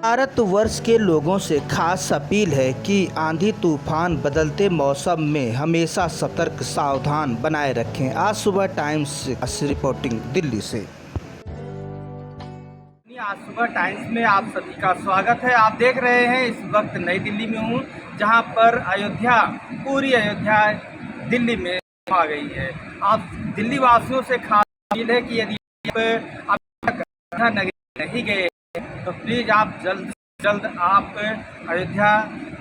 भारतवर्ष के लोगों से खास अपील है कि आंधी तूफान बदलते मौसम में हमेशा सतर्क सावधान बनाए रखें। आज सुबह टाइम्स रिपोर्टिंग दिल्ली से। आज सुबह टाइम्स में आप सभी का स्वागत है। आप देख रहे हैं इस वक्त नई दिल्ली में हूँ, जहाँ पर अयोध्या, पूरी अयोध्या दिल्ली में आ गई है। आप दिल्ली वासियों से खास अपील है कि यदि आप अयोध्या नगरी नहीं गए तो प्लीज़ आप जल्द से जल्द आप अयोध्या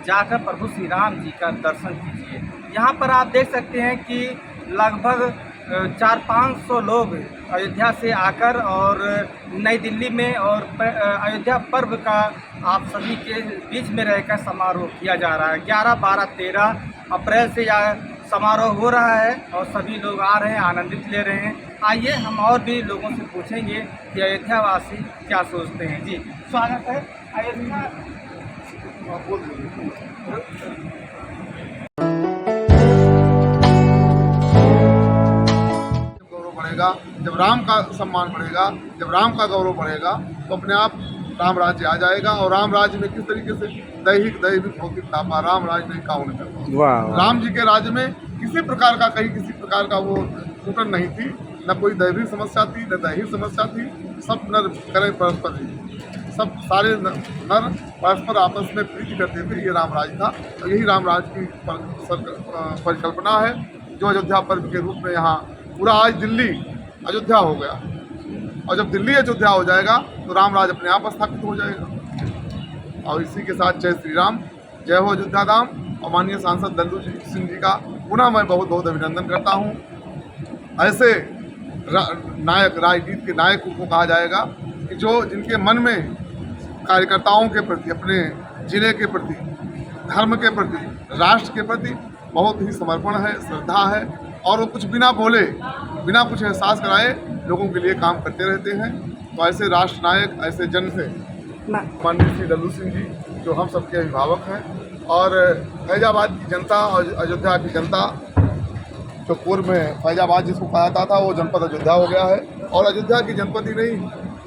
जाकर प्रभु श्री राम जी का दर्शन कीजिए। यहाँ पर आप देख सकते हैं कि लगभग 400-500 लोग अयोध्या से आकर और नई दिल्ली में और अयोध्या पर्व का आप सभी के बीच में रहकर समारोह किया जा रहा है। 11, 12, 13 अप्रैल से यह समारोह हो रहा है और सभी लोग आ रहे हैं, आनंदित ले रहे हैं। आइए हम और भी लोगों से पूछेंगे कि अयोध्या वासी क्या सोचते हैं। जी स्वागत है। अयोध्या बढ़ेगा, जब राम का सम्मान बढ़ेगा, जब राम का गौरव बढ़ेगा तो अपने आप राम राज्य आ जाएगा। और राम राज्य में किस तरीके से दैविक भौतिक तापा राम राज्य नहीं काउन करता। राम जी के राज्य में किसी प्रकार का किसी प्रकार का वो टूटन नहीं थी, न कोई दैविक समस्या थी, न दैहिक समस्या थी। सब नर करें परस्पर, सब सारे नर परस्पर आपस में प्रीति करते थे। ये राम राज्य था और यही राम राज्य की परिकल्पना है जो अयोध्या पर्व के रूप में यहाँ पूरा आज दिल्ली अयोध्या हो गया। और जब दिल्ली अयोध्या हो जाएगा तो राम राज अपने आप स्थापित हो जाएगा। और इसी के साथ जय श्री राम, जय हो अयोध्या धाम। और माननीय सांसद लल्लू सिंह जी का पुनः मैं बहुत बहुत अभिनंदन करता हूँ। ऐसे नायक, राजनीति के नायक को कहा जाएगा कि जो जिनके मन में कार्यकर्ताओं के प्रति, अपने जिले के प्रति, धर्म के प्रति, राष्ट्र के प्रति बहुत ही समर्पण है, श्रद्धा है और वो कुछ बिना बोले, बिना कुछ एहसास कराए लोगों के लिए काम करते रहते हैं। तो ऐसे राष्ट्र नायक, ऐसे जन से माननीय श्री लल्लू सिंह जी जो हम सबके अभिभावक हैं, और फैजाबाद की जनता और अयोध्या की जनता, जो पूर्व में फैजाबाद जिसको कहा जाता था वो जनपद अयोध्या हो गया है। और अयोध्या की जनपद ही नहीं,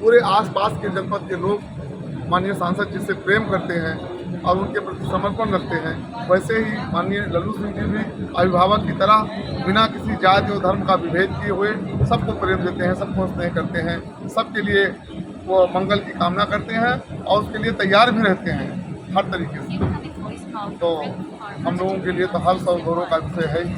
पूरे आसपास के जनपद के लोग माननीय सांसद जी से प्रेम करते हैं और उनके प्रति समर्पण रखते हैं। वैसे ही माननीय लल्लू सिंह जी भी अभिभावक की तरह बिना किसी जाति और धर्म का विभेद किए हुए सबको प्रेम देते हैं, सबको स्नेह करते हैं, सबके लिए वो मंगल की कामना करते हैं और उसके लिए तैयार भी रहते हैं हर तरीके से। तो हम लोगों के लिए तो हर गौरव का विषय है ही।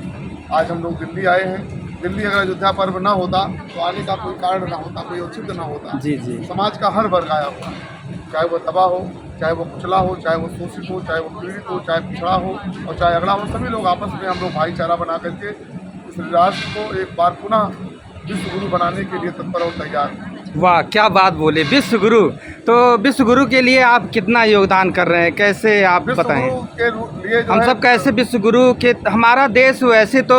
आज हम लोग दिल्ली आए हैं। दिल्ली अगर अयोध्या पर्व ना होता तो आने का कोई कारण ना होता, कोई औचित्य ना होता। जी जी। समाज का हर वर्ग आया हुआ है, चाहे वो दबा हो, चाहे वो कुचला हो, चाहे वो शोषित हो, चाहे वो पीड़ित हो, चाहे पिछड़ा हो और चाहे अगड़ा हो। सभी लोग आपस में हम लोग भाईचारा बना करके इस राष्ट्र को एक बार पुनः विश्व गुरु बनाने के लिए तत्पर और तैयार हैं। वाह, क्या बात बोले, विश्व गुरु। तो विश्व गुरु के लिए आप कितना योगदान कर रहे हैं, कैसे आप बताएं? के लिए हम सब कैसे विश्व गुरु के, हमारा देश वैसे तो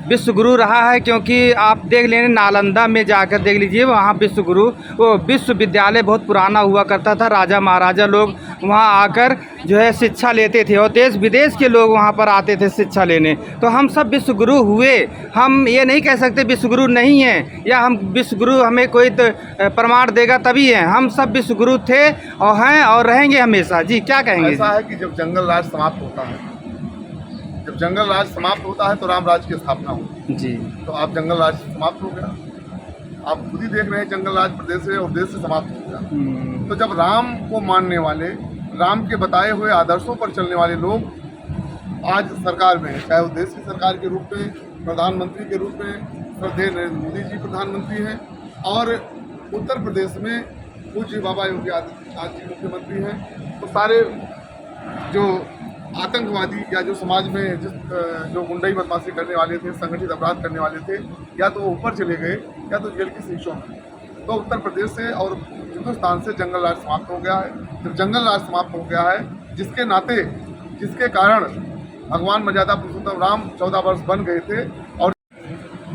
विश्व गुरु रहा है, क्योंकि आप देख लें नालंदा में जाकर देख लीजिए, वहाँ विश्व गुरु, वो विश्वविद्यालय बहुत पुराना हुआ करता था। राजा महाराजा लोग वहाँ आकर जो है शिक्षा लेते थे और देश विदेश के लोग वहाँ पर आते थे शिक्षा लेने। तो हम सब विश्व गुरु हुए। हम ये नहीं कह सकते विश्व गुरु नहीं हैं, या हम विश्व गुरु हमें कोई प्रमाण देगा तभी हैं। हम सब विश्व गुरु थे और हैं और रहेंगे हमेशा। जी क्या कहेंगे? ऐसा है कि जब जंगल राज समाप्त होता है, जब जंगल राज समाप्त होता है तो राम राज की स्थापना होती है। जी। तो आप जंगल राज समाप्त हो गया, आप खुद ही देख रहे हैं जंगल राज प्रदेश से और देश से समाप्त हो गया। तो जब राम को मानने वाले, राम के बताए हुए आदर्शों पर चलने वाले लोग आज सरकार में हैं, चाहे वो देश की सरकार के रूप में, प्रधानमंत्री के रूप में श्रद्धेय नरेंद्र मोदी जी प्रधानमंत्री हैं और उत्तर प्रदेश में पूज्य बाबा योगी आदित्यनाथ जी मुख्यमंत्री हैं। तो सारे जो आतंकवादी या जो समाज में जो गुंडाई बदमाशी करने वाले थे, संगठित अपराध करने वाले थे, या तो वो ऊपर चले गए या तो जेल की शीशों में। तो उत्तर प्रदेश से और हिंदुस्तान से जंगल राज समाप्त हो गया है। जब जंगल राज समाप्त हो गया है, जिसके नाते, जिसके कारण भगवान मर्यादा पुरुषोत्तम राम 14 वर्ष बन गए थे। और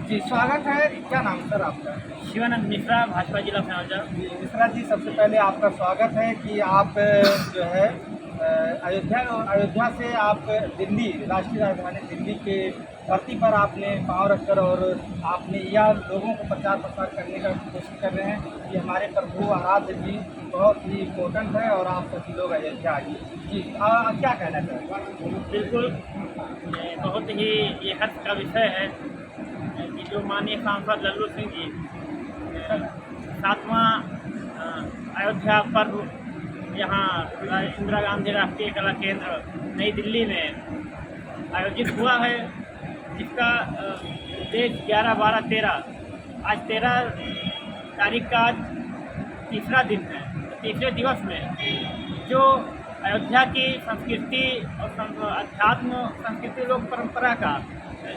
जी स्वागत है। क्या नाम सर आपका? शिवानंद मिश्रा, भाजपा जिला संयोजक। मिश्रा जी, सबसे पहले आपका स्वागत है कि आप जो है अयोध्या से आप दिल्ली, राष्ट्रीय राजधानी दिल्ली के धरती पर आपने पाँव रखकर और आपने यह लोगों को प्रचार प्रसार करने का कोशिश कर रहे हैं कि हमारे प्रभु आराध्य जी बहुत ही इम्पोर्टेंट है और आप सभी लोग अयोध्या आइए। जी क्या कहना चाहेंगे? बिल्कुल, बहुत ही ये हर्ष का विषय है कि जो माननीय सांसद लल्लू सिंह जी 7वां अयोध्या पर्व यहाँ इंदिरा गांधी राष्ट्रीय कला केंद्र नई दिल्ली में आयोजित हुआ है, जिसका डेट 11, 12, 13 आज 13 तारीख का आज तीसरा दिन है। तीसरे दिवस में जो अयोध्या की संस्कृति और अध्यात्म संस्कृति लोक परंपरा का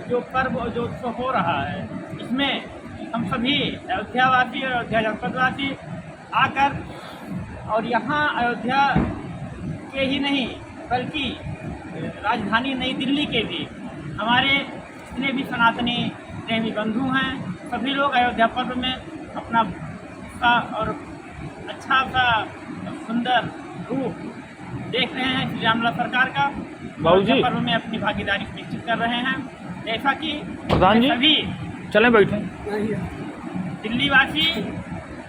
जो पर्व और जो उत्सव हो रहा है, इसमें हम सभी अयोध्यावासी और अयोध्या जनपदवासी आकर और यहाँ अयोध्या के ही नहीं बल्कि राजधानी नई दिल्ली के भी हमारे जितने भी सनातनी प्रेमी बंधु हैं, सभी लोग अयोध्या पर्व में अपना सा और अच्छा सा सुंदर रूप देख रहे हैं। श्री रामलला सरकार का अयोध्या पर्व में अपनी भागीदारी सुनिश्चित कर रहे हैं। जैसा कि प्रधान जी सभी चलें बैठे दिल्ली वासी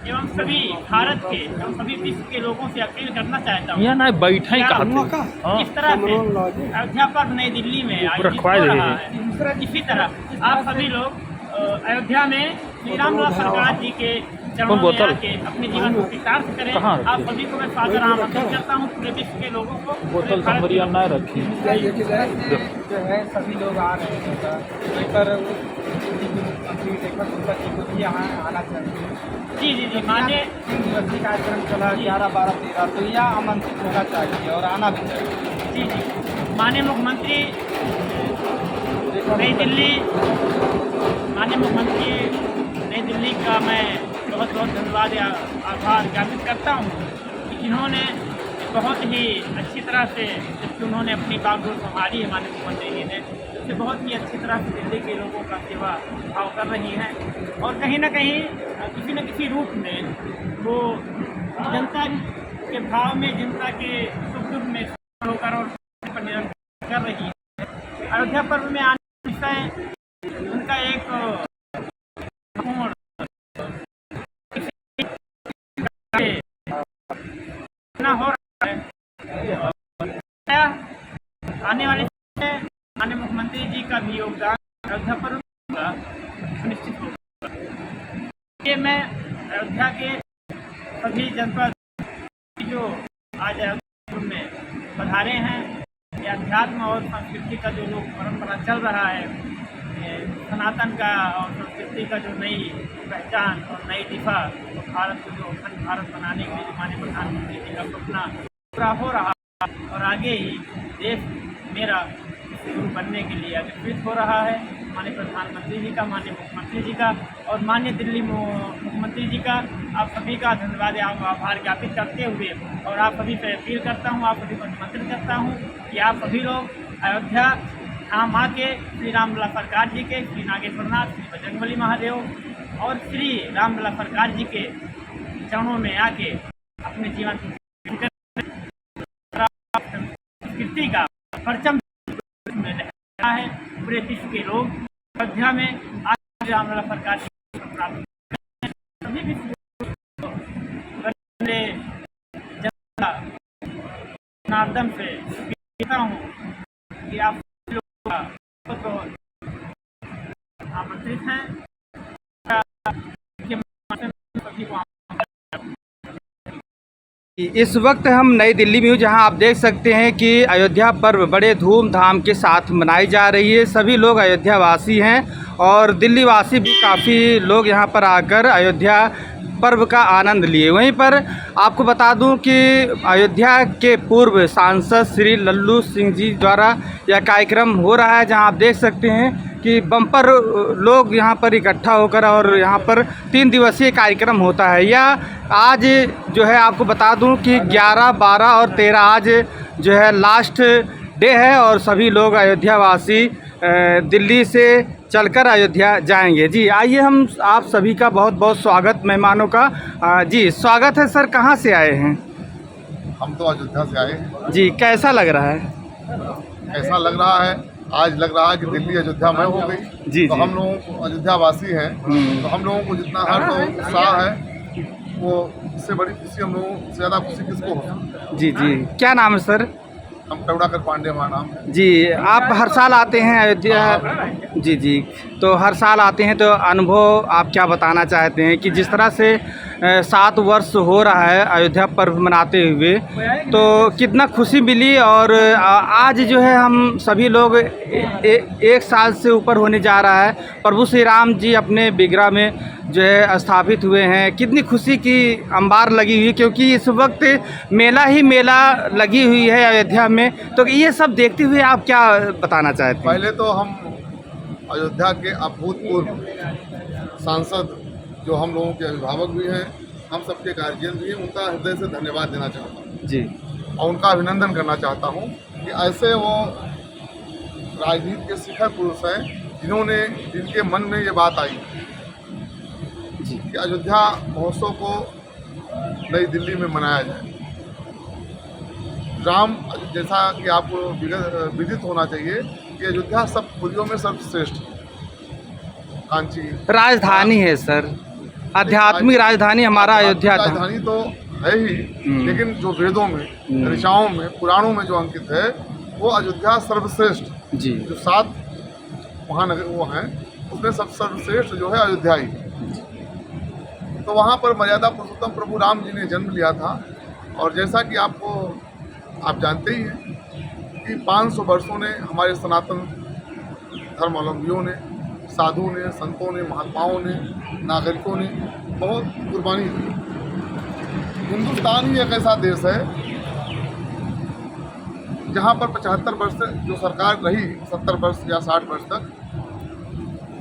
एवं सभी भारत के एवं सभी विश्व के लोगों से अपील करना चाहता हूँ, यहाँ ना बैठे ही इस तरह से अयोध्या पर्व नई दिल्ली में आयोजित हो रहा है, इसी तरह आप सभी लोग अयोध्या में श्री रामलला सरकार जी के चरणों में आके अपने जीवन को कृतार्थ करें। आप सभी को मैं सादर आमंत्रित करता हूँ, पूरे विश्व के लोगों को। बोतल संभरिया ना रखी जो है सभी लोग आ रहे हैं पर यहाँ आना चाहिए। जी जी जी, माननीय दिवसीय कार्यक्रम चला 11, 12, 13 तो यह आमंत्रित होना चाहिए और आना भी चाहिए। जी जी, माननीय मुख्यमंत्री नई दिल्ली, माननीय मुख्यमंत्री नई दिल्ली का मैं बहुत बहुत धन्यवाद या आभार ज्ञापित करता हूँ कि इन्होंने बहुत ही अच्छी तरह से जबकि उन्होंने अपनी बागडोर संभाली है, माननीय मुख्यमंत्री जी ने उससे बहुत ही अच्छी तरह से दिल्ली के लोगों का सेवा भाव कर रही हैं और कहीं ना कहीं किसी न किसी रूप में वो जनता के भाव में, जनता के सुख दुख में होकर और पर निरंतर कर रही है। अयोध्या पर्व में आने विषय उनका एक हो रहा है। आने वाले माननीय मुख्यमंत्री जी का भी योगदान अयोध्या पर्व का सुनिश्चित होगा। ये मैं अयोध्या के सभी जनपद जो आज अयोध्या में पधारे हैं, ये अध्यात्म और संस्कृति का जो लोक परंपरा चल रहा है, सनातन का और संस्कृति का जो नई पहचान और नई दिशा भारत को जो अखंड भारत बनाने के लिए माननीय प्रधानमंत्री जी का सपना पूरा हो रहा है और आगे ही देश मेरा शुरू बनने के लिए अग्रसर हो रहा है। माननीय प्रधानमंत्री जी का, माननीय मुख्यमंत्री जी का और माननीय दिल्ली मुख्यमंत्री जी का आप सभी का धन्यवाद या आभार ज्ञापित करते हुए और आप सभी से अपील करता हूँ, आप सभी को निमंत्रित करता हूँ कि आप सभी लोग अयोध्या धाम आके श्री रामलला सरकार जी के, श्री नागेश्वरनाथ, श्री बजरंगबली महादेव और श्री रामलला सरकार जी के चरणों में आके अपने जीवन संस्कृति का परचम है। पूरे विश्व के लोग अयोध्या में आज श्री रामलला सरकार की सभी विश्व जनता नार्दम से कहता हूँ कि आप आमंत्रित हैं। इस वक्त हम नई दिल्ली में हूँ, जहाँ आप देख सकते हैं कि अयोध्या पर्व बड़े धूमधाम के साथ मनाई जा रही है। सभी लोग अयोध्या वासी हैं और दिल्ली वासी भी काफ़ी लोग यहाँ पर आकर अयोध्या पर्व का आनंद लिए। वहीं पर आपको बता दूं कि अयोध्या के पूर्व सांसद श्री लल्लू सिंह जी द्वारा यह कार्यक्रम हो रहा है, जहां आप देख सकते हैं कि बम्पर लोग यहां पर इकट्ठा होकर और यहां पर 3 दिवसीय कार्यक्रम होता है। यह आज जो है आपको बता दूं कि 11, 12 और 13 आज जो है लास्ट डे है और सभी लोग अयोध्या वासी दिल्ली से चलकर अयोध्या जाएंगे। जी आइए हम आप सभी का बहुत बहुत स्वागत मेहमानों का। जी स्वागत है सर, कहाँ से आए हैं? हम तो अयोध्या से आए हैं। जी कैसा लग रहा है? ऐसा लग रहा है आज लग रहा है कि दिल्ली अयोध्यामय हो गई। जी, तो जी। हम लोगों को अयोध्यावासी हैं, तो हम लोगों को जितना हर्ष और उत्साह है, वो इससे बड़ी खुशी हम लोगों से ज़्यादा खुशी किसको हो। जी जी, क्या नाम है सर? हम करुणाकर पांडे हमारा नाम है। जी, आप हर साल आते हैं अयोध्या? जी जी, तो हर साल आते हैं, तो अनुभव आप क्या बताना चाहते हैं कि जिस तरह से 7 वर्ष हो रहा है अयोध्या पर्व मनाते हुए, तो कितना खुशी मिली? और आज जो है हम सभी लोग एक साल से ऊपर होने जा रहा है, प्रभु श्री राम जी अपने बिगरा में जो है स्थापित हुए हैं। कितनी खुशी की अंबार लगी हुई, क्योंकि इस वक्त मेला ही मेला लगी हुई है अयोध्या में। तो ये सब देखते हुए आप क्या बताना चाहते हैं? पहले तो हम अयोध्या के अभूतपूर्व सांसद जो हम लोगों के अभिभावक भी हैं, हम सबके गार्जियन भी हैं, उनका हृदय से धन्यवाद देना चाहता हूँ जी, और उनका अभिनंदन करना चाहता हूँ कि ऐसे वो राजनीति के शिखर पुरुष हैं जिनके मन में ये बात आई जी, कि अयोध्या महोत्सव को नई दिल्ली में मनाया जाए। राम, जैसा कि आपको विदित होना चाहिए कि अयोध्या सब पुरियों में सर्वश्रेष्ठ कांची राजधानी है सर, आध्यात्मिक राजधानी हमारा अयोध्या था। राजधानी तो है ही, लेकिन जो वेदों में, ऋचाओं में, पुराणों में जो अंकित है, वो अयोध्या सर्वश्रेष्ठ जी, जो 7 महानगर वो हैं, उसमें सब सर्वश्रेष्ठ जो है अयोध्या ही। तो वहाँ पर मर्यादा पुरुषोत्तम प्रभु राम जी ने जन्म लिया था। और जैसा कि आप जानते ही हैं कि 500 वर्षों ने हमारे सनातन धर्मावलंबियों ने, साधु ने, संतों ने, महात्माओं ने, नागरिकों ने बहुत कुर्बानी दी। हिंदुस्तान ही एक ऐसा देश है जहाँ पर 75 वर्ष जो सरकार रही, 70 वर्ष या 60 वर्ष तक,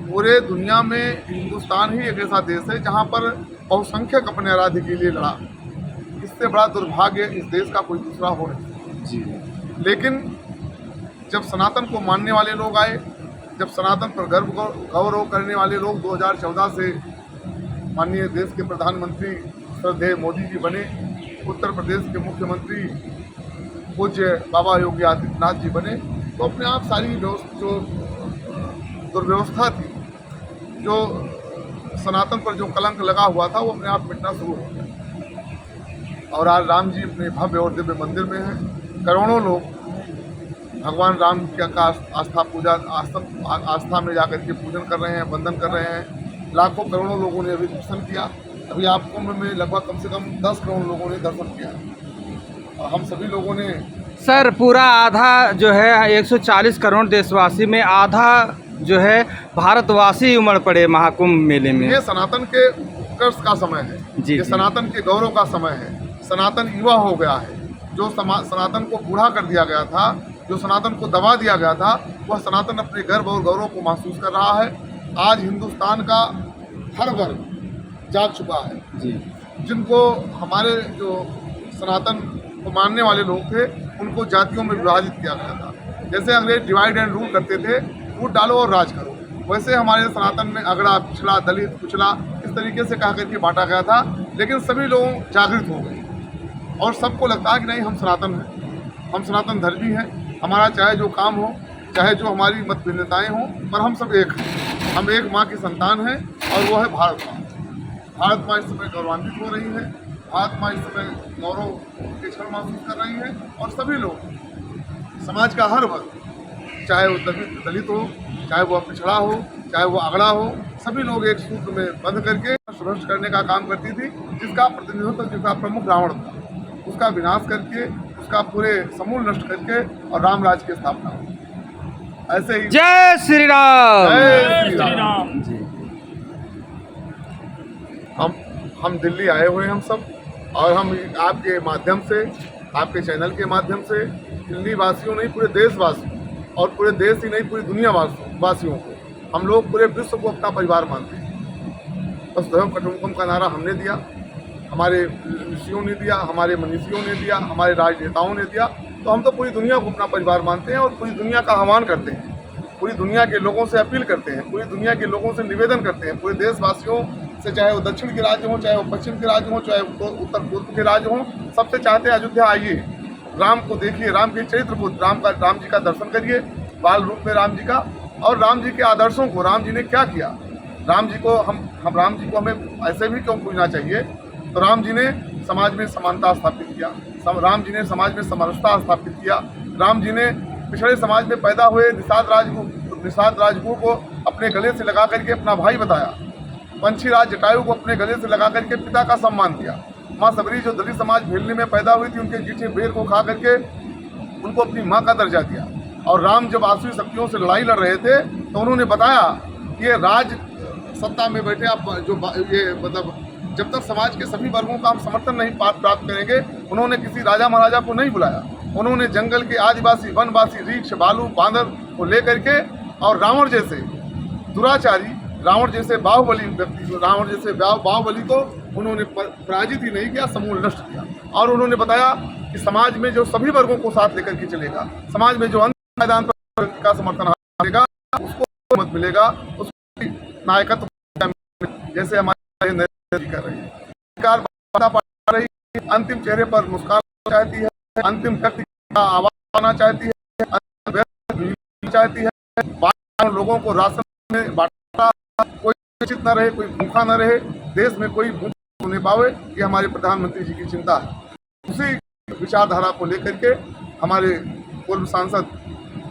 पूरे दुनिया में हिंदुस्तान ही एक ऐसा देश है जहाँ पर बहुसंख्यक अपने आराध्य के लिए लड़ा। इससे बड़ा दुर्भाग्य इस देश का कोई दूसरा हो नहीं जी। लेकिन जब सनातन को मानने वाले लोग आए, जब सनातन पर गौरव करने वाले लोग 2014 से माननीय देश के प्रधानमंत्री श्रद्धेय मोदी जी बने, उत्तर प्रदेश के मुख्यमंत्री पूज्य बाबा योगी आदित्यनाथ जी बने, तो अपने आप सारी जो दुर्व्यवस्था थी, जो सनातन पर जो कलंक लगा हुआ था, वो अपने आप मिटना शुरू हो गया। और आज राम जी अपने भव्य और दिव्य मंदिर में हैं। करोड़ों लोग भगवान राम का आस्था में जाकर के पूजन कर रहे हैं, वंदन कर रहे हैं। लाखों करोड़ों लोगों ने अभी दर्शन किया। अभी आप कुंभ में लगभग कम से कम 10 करोड़ लोगों ने दर्शन किया। और हम सभी लोगों ने सर पूरा आधा जो है 140 करोड़ देशवासी में आधा जो है भारतवासी उमड़ पड़े महाकुंभ मेले में। ये सनातन के उत्कर्ष का समय है जी, ये सनातन के गौरव का समय है। सनातन युवा हो गया है। जो सनातन को बूढ़ा कर दिया गया था, जो सनातन को दबा दिया गया था, वह सनातन अपने गर्व और गौरव को महसूस कर रहा है। आज हिंदुस्तान का हर वर्ग जाग चुका है जी। जिनको हमारे जो सनातन को मानने वाले लोग थे, उनको जातियों में विभाजित किया गया था। जैसे अंग्रेज डिवाइड एंड रूल करते थे, वोट डालो और राज करो, वैसे हमारे सनातन में अगड़ा, पिछड़ा, दलित, कुचला, इस तरीके से कहा करके बांटा गया था। लेकिन सभी लोग जागृत हो गए और सबको लगता है कि नहीं, हम सनातन हैं, हम सनातन धर्मी हैं। हमारा चाहे जो काम हो, चाहे जो हमारी मत भिन्नताएँ हों, पर हम सब एक हैं। हम एक माँ की संतान हैं और वो है भारत माँ। भारत माँ इस समय गौरवान्वित हो रही है। भारत माँ इस समय गौरव के क्षण महसूस कर रही है। और सभी लोग, समाज का हर वर्ग, चाहे वो दलित हो, चाहे वो पिछड़ा हो, चाहे वो अगड़ा हो, सभी लोग एक सूत्र में बंध करके भ्रष्ट करने का काम करती थी। जिसका प्रतिनिधित्व, जिसका प्रमुख रावण था, उसका विनाश करके, उसका पूरे समूल नष्ट करके और राम राज की स्थापना हुई। ऐसे ही जय श्री राम। जय श्री राम। जी। हम दिल्ली आए हुए हैं हम सब, और हम आपके माध्यम से, आपके चैनल के माध्यम से दिल्ली वासियों नहीं, पूरे देशवासियों, और पूरे देश ही नहीं, पूरी दुनिया वासियों को, हम लोग पूरे विश्व को अपना परिवार मानते हैं। वसुधैव कुटुम्बकम का नारा हमने दिया, हमारे ऋषियों ने दिया, हमारे मनीषियों ने दिया, हमारे राजनेताओं ने दिया। तो हम तो पूरी दुनिया को अपना परिवार मानते हैं और पूरी दुनिया का आह्वान करते हैं, पूरी दुनिया के लोगों से अपील करते हैं, पूरी दुनिया के लोगों से निवेदन करते हैं, पूरे देशवासियों से, चाहे वो दक्षिण के राज्य हों, चाहे वो पश्चिम के राज्य हों, चाहे वो उत्तर पूर्व के राज्य हों, सबसे चाहते हैं अयोध्या आइए, राम को देखिए, राम के चरित्र को, राम जी का दर्शन करिए, बाल रूप में राम जी का, और राम जी के आदर्शों को, राम जी ने क्या किया, राम जी को राम जी को हमें ऐसे भी क्यों पूछना चाहिए। तो राम जी ने समाज में समानता स्थापित किया, राम जी ने समाज में समरसता स्थापित किया, राम जी ने पिछड़े समाज में पैदा हुए निषाद राजगुरु को अपने गले से लगा करके अपना भाई बताया, पंछीराज जटायु को अपने गले से लगा करके पिता का सम्मान किया। माँ सबरी जो दलित समाज भेलने में पैदा हुई थी, उनके जीठे बेर को खा करके उनको अपनी माँ का दर्जा दिया। और राम जब आसुरी शक्तियों से लड़ाई लड़ रहे थे तो उन्होंने बताया कि ये राज सत्ता में बैठे आप जो ये मतलब जब तक समाज के सभी वर्गों का हम समर्थन नहीं प्राप्त करेंगे। उन्होंने किसी राजा महाराजा को नहीं बुलाया, उन्होंने जंगल के आदिवासी वनवासी रीछ बालू बांदर को लेकर के और रावण जैसे दुराचारी, रावण जैसे बाहुबली व्यक्ति, रावण जैसे बाहुबली को उन्होंने पराजित ही नहीं किया, समूल नष्ट किया। और उन्होंने बताया कि समाज में जो सभी वर्गों को साथ लेकर के चलेगा, समाज में जो अंतिम मैदान पर का समर्थन हारेगा उसको मत मिलेगा, उसको नायकत्व जैसे हमारे नरेंद्र जी कर रहे हैं। सरकार पा रही है, अंतिम चेहरे पर मुस्कान चाहती है, अंतिम व्यक्ति का आवाज पाना चाहती है, चाहती है, लोगों को राशन में बांटा, कोई वंचित न रहे, कोई भूखा न रहे, देश में कोई भूखा नहीं पावे, ये हमारे प्रधानमंत्री जी की चिंता है। उसी विचारधारा को लेकर के हमारे पूर्व सांसद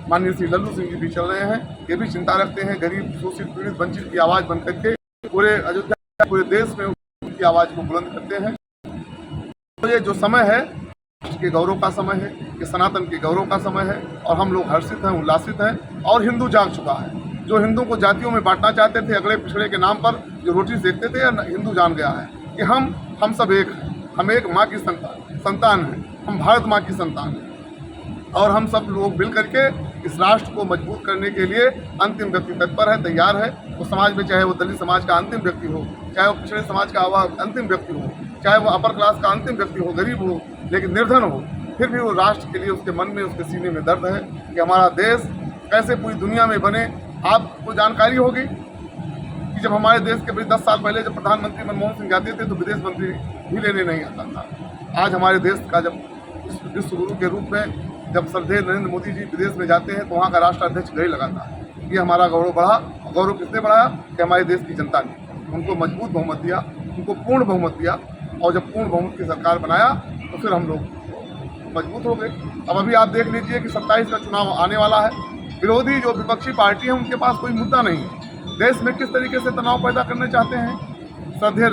माननीय श्री लल्लू सिंह जी भी चल रहे हैं, ये भी चिंता रखते हैं, गरीब शोषित पीड़ित वंचित की आवाज़ बन करके पूरे अयोध्या पूरे देश में उनकी आवाज़ को बुलंद करते हैं। तो ये जो समय है के गौरव का समय है, ये सनातन के गौरव का समय है, और हम लोग हर्षित हैं, उल्लासित हैं। और हिंदू जाग चुका है, जो हिंदू को जातियों में बांटना चाहते थे, अगले पिछड़े के नाम पर जो रोटी सेकते थे, हिंदू जान गया है कि हम सब एक हैं, हम एक माँ की संतान हैं, हम भारत माँ की संतान हैं। और हम सब लोग मिल करके इस राष्ट्र को मजबूत करने के लिए अंतिम व्यक्ति तत्पर है, तैयार है। वो समाज में चाहे वो दलित समाज का अंतिम व्यक्ति हो, चाहे वो पिछड़े समाज का अंतिम व्यक्ति हो, चाहे वो अपर क्लास का अंतिम व्यक्ति हो, गरीब हो लेकिन निर्धन हो, फिर भी वो राष्ट्र के लिए उसके मन में, उसके सीने में दर्द है कि हमारा देश कैसे पूरी दुनिया में बने। आपको जानकारी होगी कि जब हमारे देश के 10 साल पहले जब प्रधानमंत्री मनमोहन सिंह जाते थे तो विदेश मंत्री भी लेने नहीं आता था। आज हमारे देश का जब विश्व गुरु के रूप में जब श्रद्धेय नरेंद्र मोदी जी विदेश में जाते हैं तो वहाँ का राष्ट्राध्यक्ष गए लगाता है। ये हमारा गौरव बढ़ा। गौरव किसने बढ़ाया कि हमारे देश की जनता ने उनको मजबूत बहुमत दिया, उनको पूर्ण बहुमत दिया, और जब पूर्ण बहुमत की सरकार बनाया तो फिर हम लोग मजबूत हो गए। अब अभी आप देख लीजिए कि 27 का चुनाव आने वाला है, विरोधी जो विपक्षी पार्टी है उनके पास कोई मुद्दा नहीं है। देश में किस तरीके से तनाव पैदा करना चाहते हैं, श्रद्धेय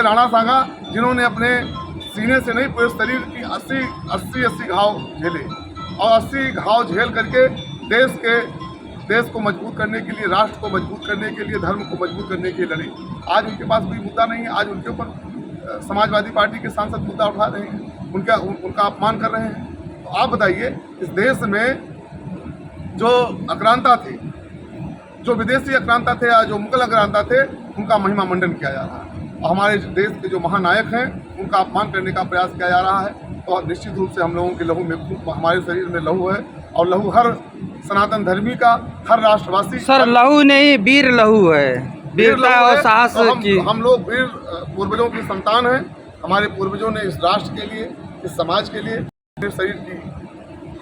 राणा सांगा जिन्होंने अपने सीने से नहीं पूरे शरीर की 80 घाव झेले, और 80 घाव झेल करके देश को मजबूत करने के लिए, राष्ट्र को मजबूत करने के लिए, धर्म को मजबूत करने के लिए लड़े। आज उनके पास कोई मुद्दा नहीं है। आज उनके ऊपर समाजवादी पार्टी के सांसद मुद्दा उठा रहे हैं, उनका अपमान कर रहे हैं। तो आप बताइए, इस देश में जो आक्रांता थे, जो विदेशी आक्रांता थे या जो मुगल आक्रांता थे, उनका महिमा मंडन किया जा रहा है, और हमारे देश के जो महानायक हैं उनका अपमान करने का प्रयास किया जा रहा है। तो निश्चित रूप से हम लोगों के लहू में, हमारे शरीर में लहू है, और लहू हर सनातन धर्मी का, हर राष्ट्रवासी। सर लहू नहीं, वीर लहू है, वीरता और साहस की। हम लोग वीर पूर्वजों की संतान हैं। हमारे पूर्वजों ने इस राष्ट्र के लिए, इस समाज के लिए अपने शरीर की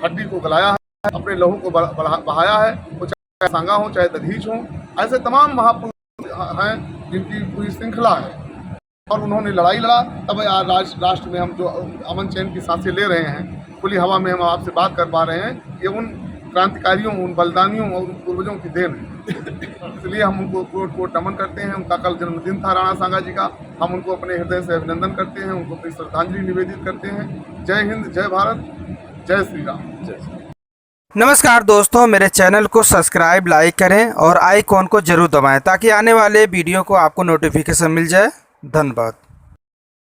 हड्डी को गलाया है, अपने लहू को बहाया है। वो चाहे सांगा हो, चाहे दधीच हो, ऐसे तमाम महापुरुष हैं जिनकी पूरी श्रृंखला है, और उन्होंने लड़ाई लड़ा, तब आज राष्ट्र में हम जो अमन चैन की सांसें ले रहे हैं, खुली हवा में हम आपसे बात कर पा रहे हैं। ये उन क्रांतिकारियों, उन बलिदानियों और उन पूर्वजों की देन है। इसलिए हम उनको कोट नमन करते हैं। उनका कल जन्मदिन था राणा सांगा जी का, हम उनको अपने हृदय से अभिनंदन करते हैं, उनको अपनी श्रद्धांजलि निवेदित करते हैं। जय हिंद, जय भारत, जय श्री राम। नमस्कार दोस्तों, मेरे चैनल को सब्सक्राइब, लाइक करें और आइकॉन को जरूर दबाएं ताकि आने वाले वीडियो को आपको नोटिफिकेशन मिल जाए। धन्यवाद।